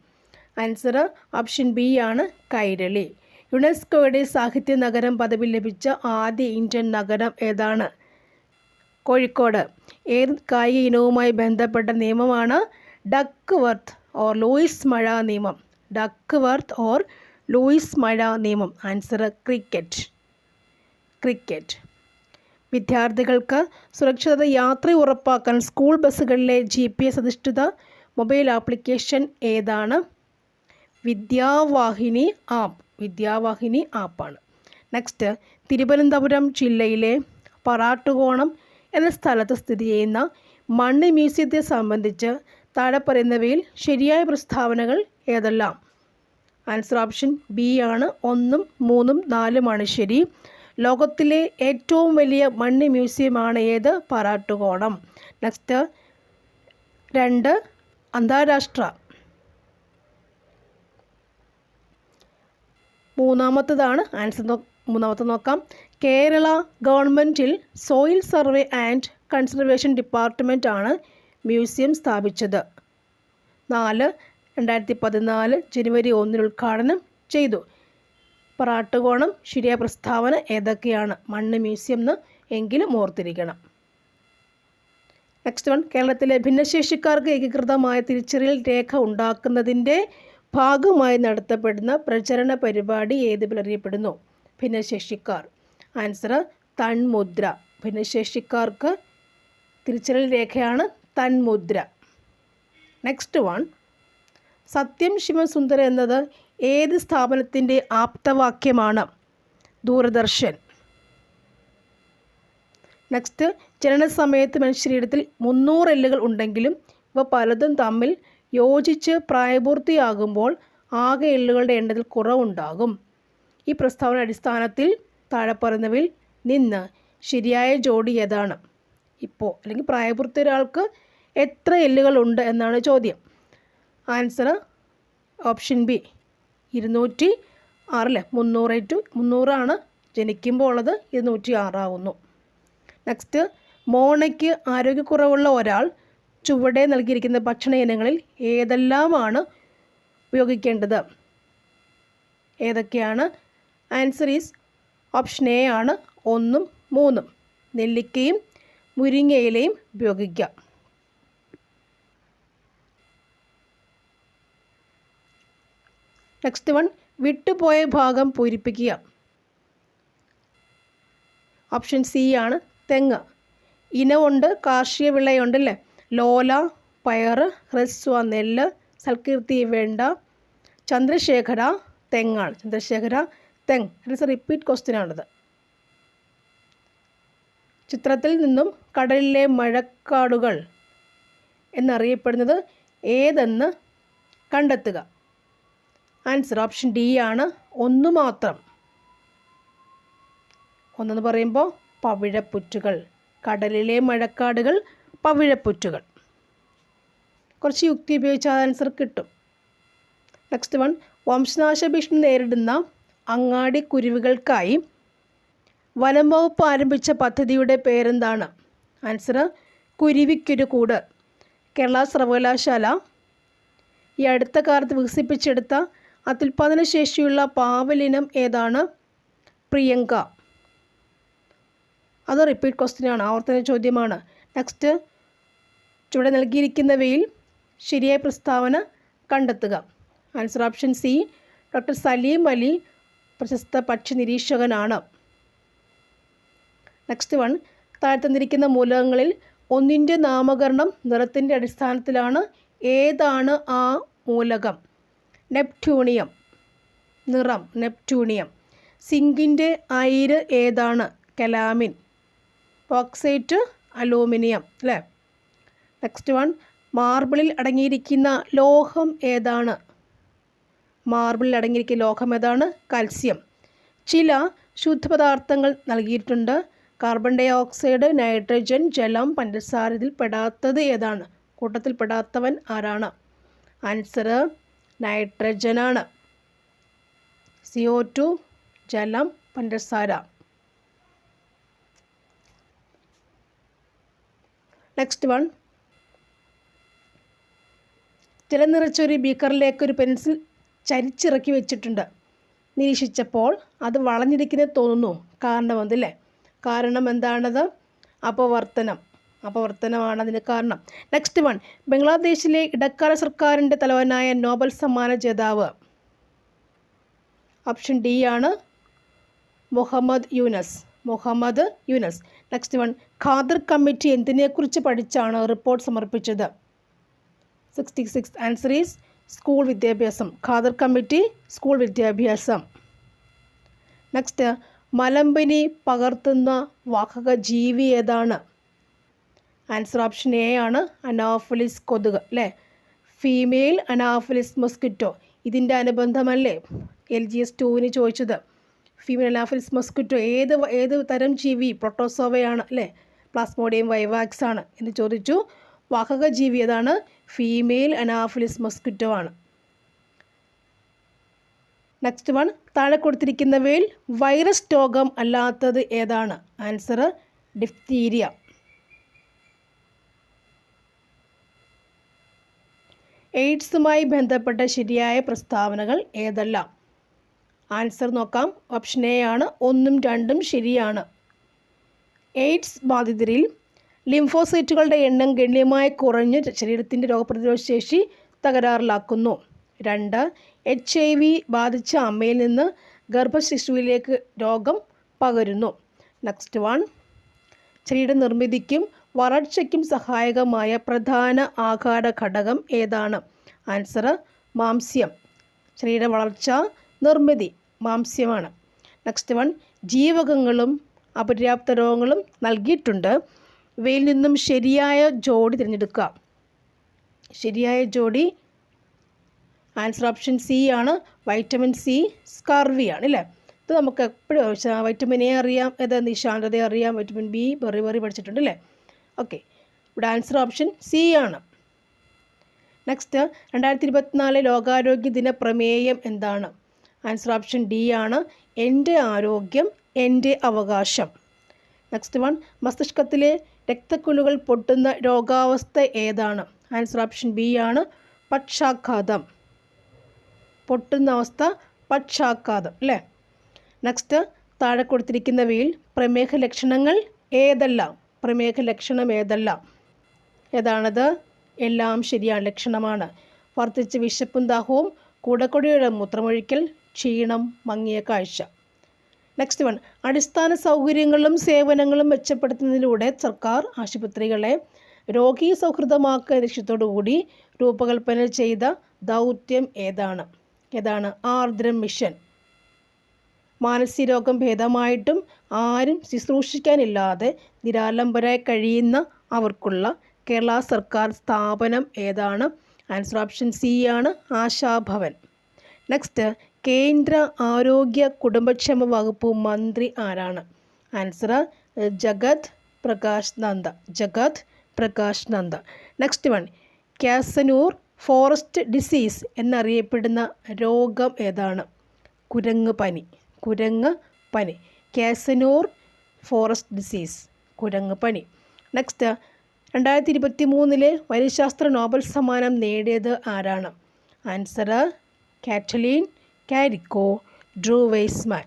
ആൻസർ ഓപ്ഷൻ ബി ആണ്, കൈരളി. യുനെസ്കോയുടെ സാഹിത്യ നഗരം പദവി ലഭിച്ച ആദ്യ ഇന്ത്യൻ നഗരം ഏതാണ്? കോഴിക്കോട്. ഏത് കായിക ഇനവുമായി ബന്ധപ്പെട്ട നിയമമാണ് ഡക്ക് വർത്ത് ഓർ ലൂയിസ് മഴ നിയമം? ഡക്ക് വർത്ത് ഓർ ലൂയിസ് മഴ നിയമം. Answer cricket. വിദ്യാർത്ഥികൾക്ക് സുരക്ഷിത യാത്ര ഉറപ്പാക്കാൻ സ്കൂൾ ബസ്സുകളിലെ GPS അധിഷ്ഠിത മൊബൈൽ ആപ്ലിക്കേഷൻ ഏതാണ്? വിദ്യാവാഹിനി ആപ്പാണ്. നെക്സ്റ്റ്, തിരുവനന്തപുരം ജില്ലയിലെ പറാട്ടുകോണം എന്ന സ്ഥലത്ത് സ്ഥിതി ചെയ്യുന്ന മണ്ണ് മ്യൂസിയത്തെ സംബന്ധിച്ച് താഴെ പറയുന്നവയിൽ ശരിയായ പ്രസ്താവനകൾ ഏതെല്ലാം? ആൻസർ ഓപ്ഷൻ ബി ആണ്, 1, 3, 4 ശരി. ലോകത്തിലെ ഏറ്റവും വലിയ മണ്ണ് മ്യൂസിയമാണ് ഏത്? പറാട്ടുകോണം. നെക്സ്റ്റ്, 2 അന്താരാഷ്ട്ര. മൂന്നാമത്തതാണ് ആൻസർ. മൂന്നാമത്തെ നോക്കാം. കേരള ഗവൺമെൻറ്റിൽ soil survey and conservation department ആണ് മ്യൂസിയം സ്ഥാപിച്ചത്. 4 2014 ജനുവരി 1 ഉദ്ഘാടനം ചെയ്തു. പറാട്ടുകോണം ശരിയായ പ്രസ്താവന ഏതൊക്കെയാണ്? മണ്ണ് മ്യൂസിയം എന്ന് എങ്കിലും ഓർത്തിരിക്കണം. നെക്സ്റ്റ് വൺ, കേരളത്തിലെ ഭിന്നശേഷിക്കാർക്ക് ഏകീകൃതമായ തിരിച്ചറിയൽ രേഖ ഉണ്ടാക്കുന്നതിൻ്റെ ഭാഗമായി നടത്തപ്പെടുന്ന പ്രചരണ പരിപാടി ഏത് പേരിൽ അറിയപ്പെടുന്നു? ഭിന്നശേഷിക്കാർ. ആൻസർ തന്മുദ്ര. ഭിന്നശേഷിക്കാർക്ക് തിരിച്ചറിയൽ രേഖയാണ് തന്മുദ്ര. നെക്സ്റ്റ് വൺ, സത്യം ശിവസുന്ദര എന്നത് ഏത് സ്ഥാപനത്തിൻ്റെ ആപ്തവാക്യമാണ്? ദൂരദർശൻ. നെക്സ്റ്റ്, ജനനസമയത്ത് മനുഷ്യശരീരത്തിൽ 300 എല്ലുകൾ ഉണ്ടെങ്കിലും ഇവ പലതും തമ്മിൽ യോജിച്ച് പ്രായപൂർത്തിയാകുമ്പോൾ ആകെ എല്ലുകളുടെ എണ്ണത്തിൽ കുറവുണ്ടാകും. ഈ പ്രസ്താവന അടിസ്ഥാനത്തിൽ താഴെ പറയുന്നവയിൽ നിന്ന് ശരിയായ ജോഡി ഏതാണ്? ഇപ്പോൾ അല്ലെങ്കിൽ പ്രായപൂർത്തി ഒരാൾക്ക് എത്ര എല്ലുകളുണ്ട് എന്നാണ് ചോദ്യം. ആൻസർ ഓപ്ഷൻ ബി 206 അല്ലേ. 300 ആണ് ജനിക്കുമ്പോൾ ഉള്ളത്, 206 ആകുന്നു. നെക്സ്റ്റ്, മോണയ്ക്ക് ആരോഗ്യക്കുറവുള്ള ഒരാൾ ചുവടെ നൽകിയിരിക്കുന്ന ഭക്ഷണ ഇനങ്ങളിൽ ഏതെല്ലാമാണ് ഉപയോഗിക്കേണ്ടത്? ഏതൊക്കെയാണ്? ആൻസർ ഈസ് ഓപ്ഷൻ എ ആണ്, 1, 3. നെല്ലിക്കയും മുരിങ്ങയിലയും ഉപയോഗിക്കാം. നെക്സ്റ്റ് വൺ, വിട്ടുപോയ ഭാഗം പൂരിപ്പിക്കുക. ഓപ്ഷൻ സി ആണ്, തെങ്ങ്. ഇനമുണ്ട്, കാർഷിക വിളയുണ്ടല്ലേ. ലോല പയർ, ഹ്രസ്വ നെല്ല്, സൽകീർത്തി വെണ്ട, ചന്ദ്രശേഖര തെങ്ങാണ്. ചന്ദ്രശേഖര തെങ്ങ്. ഇറ്റ്സ് എ റിപ്പീറ്റ് ക്വസ്റ്റ്യൻ ആണിത്. ചിത്രത്തിൽ നിന്നും കടലിലെ മഴക്കാടുകൾ എന്നറിയപ്പെടുന്നത് ഏതെന്ന് കണ്ടെത്തുക. ആൻസർ ഓപ്ഷൻ ഡി ആണ്, ഒന്ന് മാത്രം. ഒന്നെന്ന് പറയുമ്പോൾ പവിഴപ്പുറ്റുകൾ. കടലിലെ മഴക്കാടുകൾ, പവിഴപ്പുറ്റുകൾ. കുറച്ച് യുക്തി ഉപയോഗിച്ചാൽ ആൻസർ കിട്ടും. നെക്സ്റ്റ് വൺ, വംശനാശ ഭീഷണി നേരിടുന്ന അങ്ങാടി കുരുവികൾക്കായി വനം വകുപ്പ് ആരംഭിച്ച പദ്ധതിയുടെ പേരെന്താണ്? ആൻസർ കുരുവിക്കൊരു കൂട്. കേരള സർവകലാശാല ഈ അടുത്ത കാലത്ത് വികസിപ്പിച്ചെടുത്ത അത്യുൽപാദന ശേഷിയുള്ള പാവലിനം ഏതാണ്? പ്രിയങ്ക. അത് റിപ്പീറ്റ് ക്വസ്റ്റ്യനാണ്, ആവർത്തന ചോദ്യമാണ്. നെക്സ്റ്റ്, ചുവടെ നൽകിയിരിക്കുന്നവയിൽ ശരിയായ പ്രസ്താവന കണ്ടെത്തുക. Answer option C, doctor Salim Ali പ്രശസ്ത പക്ഷി നിരീക്ഷകനാണ്. നെക്സ്റ്റ് വൺ, താഴെ തന്നിരിക്കുന്ന മൂലകങ്ങളിൽ ഒന്നിൻ്റെ നാമകരണം നിറത്തിൻ്റെ അടിസ്ഥാനത്തിലാണ്. ഏതാണ് ആ മൂലകം? നെപ്റ്റ്യൂണിയം. നിറം നെപ്റ്റ്യൂണിയം. സിങ്കിൻ്റെ അയിര് ഏതാണ്? കലാമിൻ. ബോക്സൈറ്റ് അലൂമിനിയം അല്ലേ. നെക്സ്റ്റ് വൺ, മാർബിളിൽ അടങ്ങിയിരിക്കുന്ന ലോഹം ഏതാണ്? മാർബിളിൽ അടങ്ങിയിരിക്കുന്ന ലോഹം ഏതാണ്? കാൽസ്യം. ചില ശുദ്ധപദാർത്ഥങ്ങൾ നൽകിയിട്ടുണ്ട്. കാർബൺ ഡൈ ഓക്സൈഡ്, നൈട്രജൻ, ജലം, പഞ്ചസാര. ഇതിൽ പെടാത്തത് ഏതാണ്? കൂട്ടത്തിൽ പെടാത്തവൻ ആരാണ്? ആൻസർ നൈട്രജനാണ്. CO2, ജലം, പഞ്ചസാര. നെക്സ്റ്റ് വൺ, ജലം നിറച്ചൊരു ബീക്കറിലേക്ക് ഒരു പെൻസിൽ ചരിച്ചിറക്കി വെച്ചിട്ടുണ്ട്. നിരീക്ഷിച്ചപ്പോൾ അത് വളഞ്ഞിരിക്കുന്നത് തോന്നുന്നു. കാരണം എന്തല്ലേ? കാരണം എന്താണത്? അപവർത്തനമാണ് അതിന് കാരണം. നെക്സ്റ്റ് വൺ, ബംഗ്ലാദേശിലെ ഇടക്കാല സർക്കാരിൻ്റെ തലവനായ നോബൽ സമ്മാന ജേതാവ്? ഓപ്ഷൻ ഡി ആണ്, Muhammad Yunus. Next one, Khader committee എന്തിനെക്കുറിച്ച് പഠിച്ചാണ് റിപ്പോർട്ട് സമർപ്പിച്ചത്? 66. ആൻസർ ഈസ് സ്കൂൾ വിദ്യാഭ്യാസം. ഖാദർ കമ്മിറ്റി സ്കൂൾ വിദ്യാഭ്യാസം. നെക്സ്റ്റ്, മലമ്പനി പകർത്തുന്ന വാഹക ജീവി ഏതാണ്? ആൻസർ ഓപ്ഷൻ എ ആണ്, അനാഫിലിസ് കൊതുക് അല്ലേ. Female anopheles mosquito. ഇതിൻ്റെ അനുബന്ധമല്ലേ LGS 2 ചോദിച്ചത്? ഫീമെയിൽ അനാഫിലിസ് മൊസ്കിറ്റോ ഏത് തരം ജീവി? പ്രൊട്ടോസോവയാണ് അല്ലേ. പ്ലാസ്മോഡിയം വൈവാക്സ് ആണ് എന്ന് ചോദിച്ചു. വാഹക ജീവി ഏതാണ്? ഫീമെയിൽ അനാഫിലിസ് മൊസ്കിറ്റോ ആണ്. നെക്സ്റ്റ് വൺ, താഴെ കൊടുത്തിരിക്കുന്നവയിൽ വൈറസ് രോഗം അല്ലാത്തത് ഏതാണ്? Answer diphtheria. എയ്ഡ്സുമായി ബന്ധപ്പെട്ട ശരിയായ പ്രസ്താവനകൾ ഏതെല്ലാം? ആൻസർ നോക്കാം. ഓപ്ഷൻ എ ആണ്, 1ഉം 2ഉം ശരിയാണ്. എയ്ഡ്സ് ബാധിതരിൽ ലിംഫോസൈറ്റുകളുടെ എണ്ണം ഗണ്യമായി കുറഞ്ഞ് ശരീരത്തിൻ്റെ രോഗപ്രതിരോധ ശേഷി തകരാറിലാക്കുന്നു. 2, HIV ബാധിച്ച അമ്മയിൽ നിന്ന് ഗർഭശിശുവിലേക്ക് രോഗം പകരുന്നു. നെക്സ്റ്റ് വൺ, ശരീര നിർമ്മിതിക്കും വളർച്ചയ്ക്കും സഹായകമായ പ്രധാന ആഹാര ഘടകം ഏതാണ്? ആൻസർ മാംസ്യം. ശരീര വളർച്ച, നിർമ്മിതി മാംസ്യമാണ്. നെക്സ്റ്റ് വൺ, ജീവകങ്ങളും അപര്യാപ്ത രോഗങ്ങളും നൽകിയിട്ടുണ്ട്. ഇവയിൽ നിന്നും ശരിയായ ജോഡി തിരഞ്ഞെടുക്കുക. ശരിയായ ജോഡി ആൻസർ ഓപ്ഷൻ സി ആണ്, വൈറ്റമിൻ സി സ്കർവിയാണ് അല്ലേ. ഇത് നമുക്ക് എപ്പോഴും വൈറ്റമിൻ എ അറിയാം, നിശാന്തത അറിയാം, വൈറ്റമിൻ ബി വെറി പഠിച്ചിട്ടുണ്ട് അല്ലേ. ഓക്കെ, ഇവിടെ ആൻസർ ഓപ്ഷൻ സി ആണ്. നെക്സ്റ്റ്, 2024 ലോകാരോഗ്യ ദിന പ്രമേയം എന്താണ്? ആൻസർ ഓപ്ഷൻ ഡി ആണ്, എൻ്റെ ആരോഗ്യം എൻ്റെ അവകാശം. നെക്സ്റ്റ് വൺ, മസ്തിഷ്കത്തിലെ രക്തക്കുഴലുകൾ പൊട്ടുന്ന രോഗാവസ്ഥ ഏതാണ്? ആൻസർ ഓപ്ഷൻ ബി ആണ്, പക്ഷാഘാതം. പൊട്ടുന്ന അവസ്ഥ പക്ഷാഘാതം അല്ലേ. നെക്സ്റ്റ്, താഴെ കൊടുത്തിരിക്കുന്നവയിൽ പ്രമേഹ ലക്ഷണം ഏതെല്ലാം? ഏതാണത്? എല്ലാം ശരിയാണ്, ലക്ഷണമാണ്. വർദ്ധിച്ച വിശപ്പും ദാഹവും, കൂടക്കൊടിയുടെ മൂത്രമൊഴിക്കൽ, ക്ഷീണം, മങ്ങിയ കാഴ്ച. നെക്സ്റ്റ് വൺ, അടിസ്ഥാന സൗകര്യങ്ങളും സേവനങ്ങളും മെച്ചപ്പെടുത്തുന്നതിലൂടെ സർക്കാർ ആശുപത്രികളെ രോഗീ സൗഹൃദമാക്കുക ലക്ഷ്യത്തോടു കൂടി രൂപകൽപ്പന ചെയ്ത ദൗത്യം ഏതാണ്? ആർദ്രം മിഷൻ. മാനസിക രോഗം ഭേദമായിട്ടും ആരും ശുശ്രൂഷിക്കാനില്ലാതെ നിരാലംബരായി കഴിയുന്ന അവർക്കുള്ള കേരള സർക്കാർ സ്ഥാപനം ഏതാണ്? ആൻസർ ഓപ്ഷൻ സി ആണ്, ആശാഭവൻ. നെക്സ്റ്റ്, കേന്ദ്ര ആരോഗ്യ കുടുംബക്ഷേമ വകുപ്പ് മന്ത്രി ആരാണ്? Answer Jagat Prakash Nadda. Jagat Prakash Nadda. Next one, Kyasanur forest disease എന്നറിയപ്പെടുന്ന രോഗം ഏതാണ്? കുരങ്ങ് പനി. കുരങ്ങ് പനി. കാസനൂർ ഫോറസ്റ്റ് ഡിസീസ്, കുരങ്ങ് പനി. നെക്സ്റ്റ്, 2023 വൈദ്യശാസ്ത്ര നോബൽ സമ്മാനം നേടിയത് ആരാണ്? Answer Katalin Kariko Drew Weissman.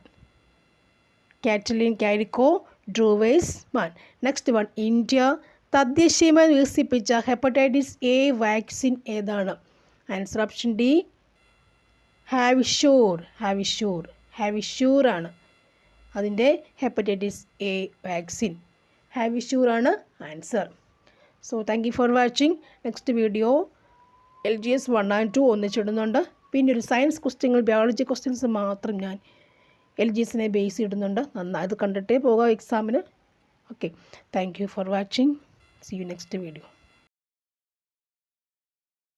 Katalin Kariko Drew Weissman. Next one, India തദ്ദേശീയമായി വികസിപ്പിച്ച ഹെപ്പറ്റൈറ്റിസ് എ വാക്സിൻ ഏതാണ്? Answer option D, Havisure. Havisure. Havisure ആണ് അതിൻ്റെ ഹെപ്പറ്റൈറ്റിസ് എ വാക്സിൻ. ഹാവിഷൂർ ആണ് answer. So thank you for watching. Next video LGS 1 and 2 ഒന്നിച്ചിടുന്നുണ്ട്. പിന്നെ ഒരു science ക്വസ്റ്റ്യങ്ങൾ, biology questions മാത്രം ഞാൻ LGSനെ ബേസ് ഇടുന്നുണ്ട്. നന്നായി അത് കണ്ടിട്ടേ പോകാം എക്സാമിന്. Okay, thank you for watching. See you next video.